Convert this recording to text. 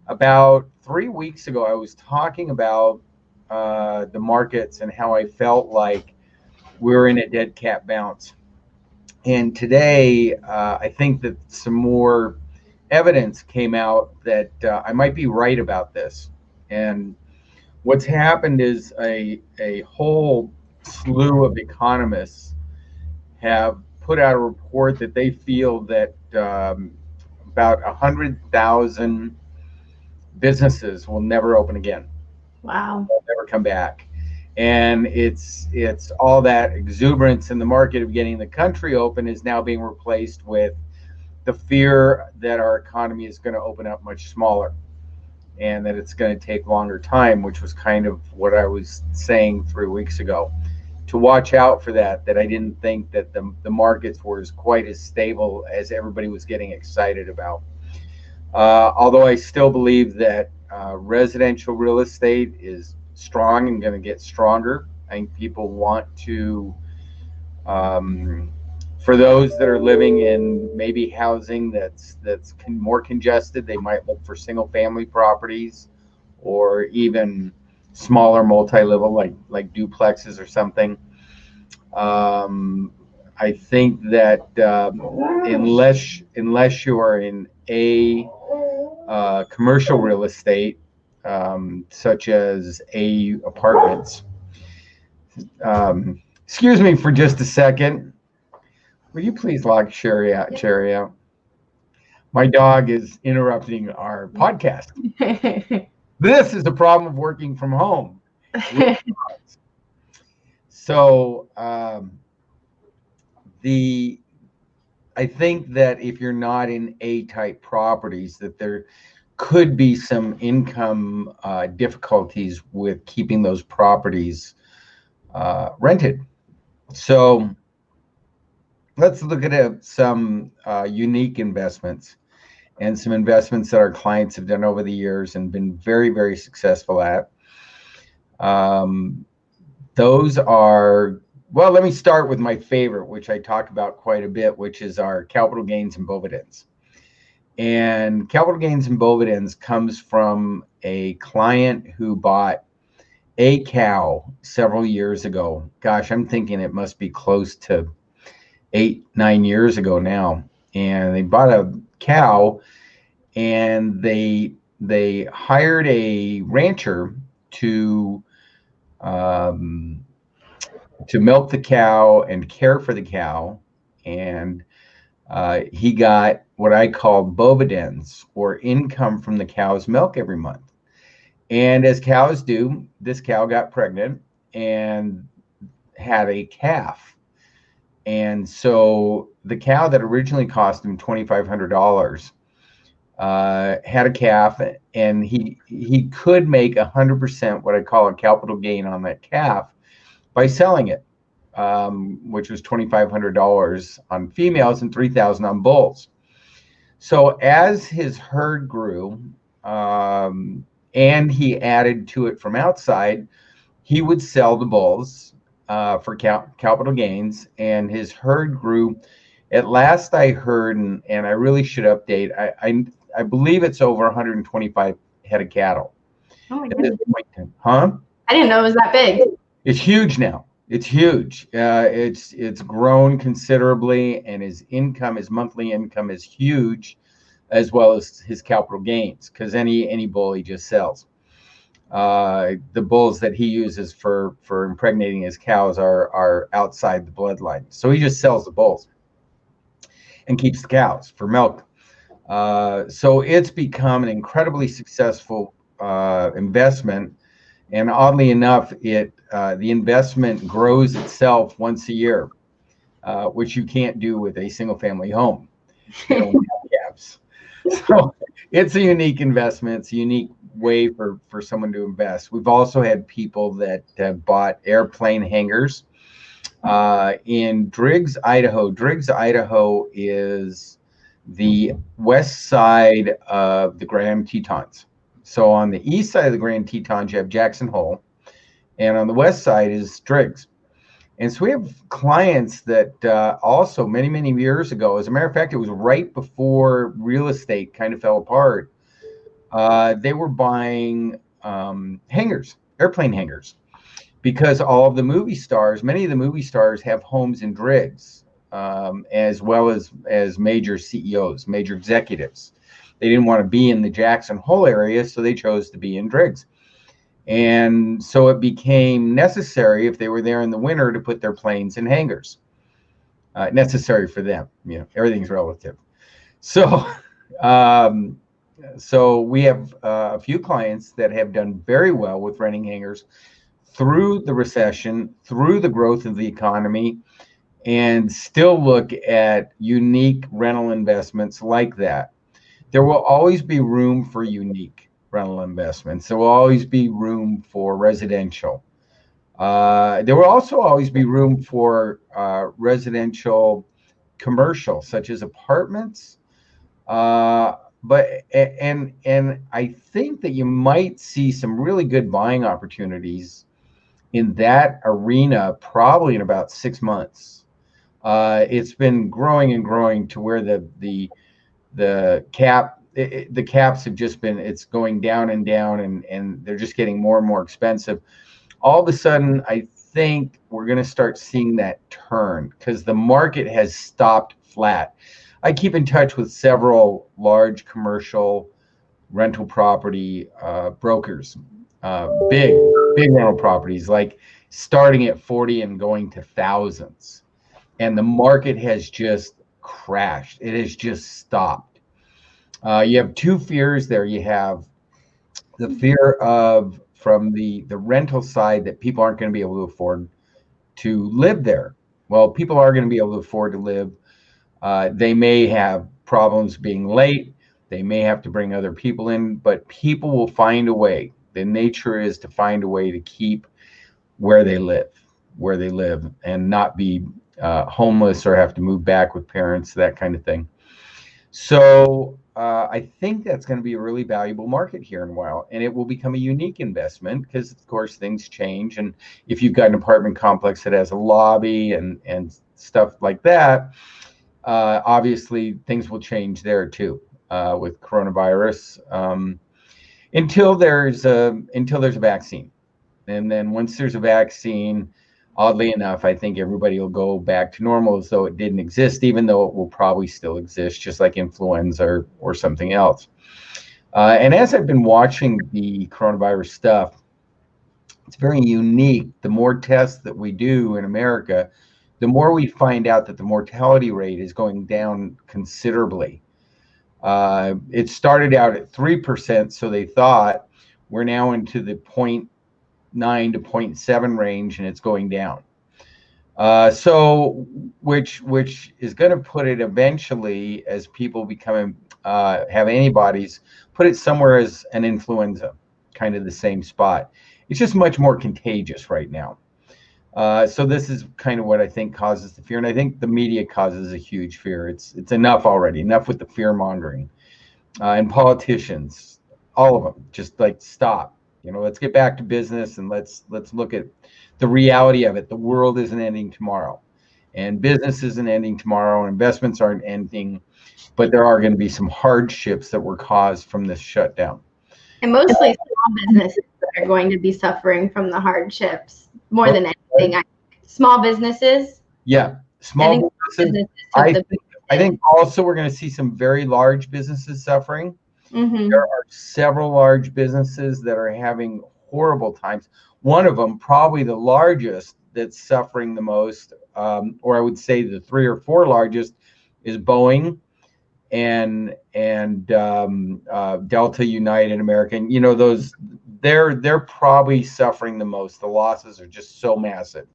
About 3 weeks ago, I was talking about the markets and how I felt like we're in a dead cat bounce. And today, I think that some more evidence came out that I might be right about this. And what's happened is a whole slew of economists have put out a report that they feel that about 100,000 businesses will never open again. Wow. They'll never come back. And it's all that exuberance in the market of getting the country open is now being replaced with the fear that our economy is going to open up much smaller and that it's going to take longer time, which was kind of what I was saying 3 weeks ago. To watch out for that I didn't think that the markets were as quite as stable as everybody was getting excited about. Although I still believe that residential real estate is strong and going to get stronger. I think people want to, for those that are living in maybe housing that's more congested, they might look for single family properties or even smaller multi-level like duplexes or something. Um, I think that unless you are in a commercial real estate, such as A apartments. Excuse me for just a second. Will you please lock Sherry out? Cherry out. My dog is interrupting our podcast. This is the problem of working from home. So the I think that if you're not in A type properties, that there could be some income difficulties with keeping those properties rented. So let's look at some unique investments and some investments that our clients have done over the years and been very, very successful at. Those are, well, let me start with my favorite, which I talk about quite a bit, which is our capital gains and bovidens. And capital gains and bovidens comes from a client who bought a cow several years ago. Gosh, I'm thinking it must be close to 8, 9 years ago now. And they bought a cow and they hired a rancher um, to milk the cow and care for the cow. And he got what I call bovidens, or income from the cow's milk every month. And as cows do, this cow got pregnant and had a calf. And so the cow that originally cost him $2,500 had a calf, and he could make 100% what I call a capital gain on that calf by selling it, which was $2,500 on females and $3,000 on bulls. So as his herd grew, and he added to it from outside, he would sell the bulls for capital gains, and his herd grew. At last I heard, and I really should update, I believe it's over 125 head of cattle. Oh my At this goodness. point. Huh? I didn't know it was that big. It's huge now. It's huge. It's grown considerably, and his monthly income is huge, as well as his capital gains, because any bull he just sells. The bulls that he uses for impregnating his cows are outside the bloodline, so he just sells the bulls and keeps the cows for milk. So it's become an incredibly successful investment, and oddly enough, the investment grows itself once a year, which you can't do with a single family home. They don't have caps. So it's a unique investment. It's a unique way for someone to invest. We've also had people that have bought airplane hangars in Driggs, Idaho. Driggs, Idaho is the west side of the Grand Tetons. So on the east side of the Grand Tetons, you have Jackson Hole, and on the west side is Driggs. And so we have clients that also many, many years ago, as a matter of fact, it was right before real estate kind of fell apart. They were buying hangars, airplane hangars, because all of the movie stars, many of the movie stars have homes in Driggs, as well as major CEOs, major executives. They didn't want to be in the Jackson Hole area, so they chose to be in Driggs. And so it became necessary, if they were there in the winter, to put their planes in hangars. Necessary for them, everything's relative. So, um, so we have a few clients that have done very well with renting hangars through the recession, through the growth of the economy, and still look at unique rental investments like that. There will always be room for unique rental investments. There will always be room for residential. There will also always be room for residential commercial, such as apartments. But I think that you might see some really good buying opportunities in that arena probably in about 6 months. It's been growing and growing to where the caps have just been, it's going down and down, and they're just getting more and more expensive. All of a sudden, I think we're going to start seeing that turn because the market has stopped flat. I keep in touch with several large commercial rental property brokers, big rental properties, like starting at 40 and going to thousands. And the market has just crashed. It has just stopped. You have two fears there. You have the fear of, from the rental side, that people aren't going to be able to afford to live there. Well, people are going to be able to afford to live. They may have problems being late. They may have to bring other people in, but people will find a way. The nature is to find a way to keep where they live, and not be homeless or have to move back with parents, that kind of thing. So I think that's going to be a really valuable market here in a while, and it will become a unique investment because, of course, things change. And if you've got an apartment complex that has a lobby and stuff like that, obviously things will change there too with coronavirus, until there's a vaccine. And then once there's a vaccine, oddly enough, I think everybody will go back to normal as though it didn't exist, even though it will probably still exist, just like influenza or something else. And as I've been watching the coronavirus stuff, it's very unique. The more tests that we do in America, the more we find out that the mortality rate is going down considerably. It started out at 3%, so they thought. We're now into the 0.9 to 0.7 range, and it's going down. So which is going to put it eventually, as people become have antibodies, put it somewhere as an influenza, kind of the same spot. It's just much more contagious right now. So this is kind of what I think causes the fear, and I think the media causes a huge fear. It's enough already. Enough with the fear mongering, and politicians, all of them, just like stop. Let's get back to business, and let's look at the reality of it. The world isn't ending tomorrow, and business isn't ending tomorrow, and investments aren't ending, but there are going to be some hardships that were caused from this shutdown. And mostly small businesses are going to be suffering from the hardships more than anything. Small businesses. Yeah, small businesses. I think also we're going to see some very large businesses suffering. Mm-hmm. There are several large businesses that are having horrible times. One of them, probably the largest, that's suffering the most, or I would say the 3 or 4 largest, is Boeing and Delta, United, American. Those, they're probably suffering the most. The losses are just so massive.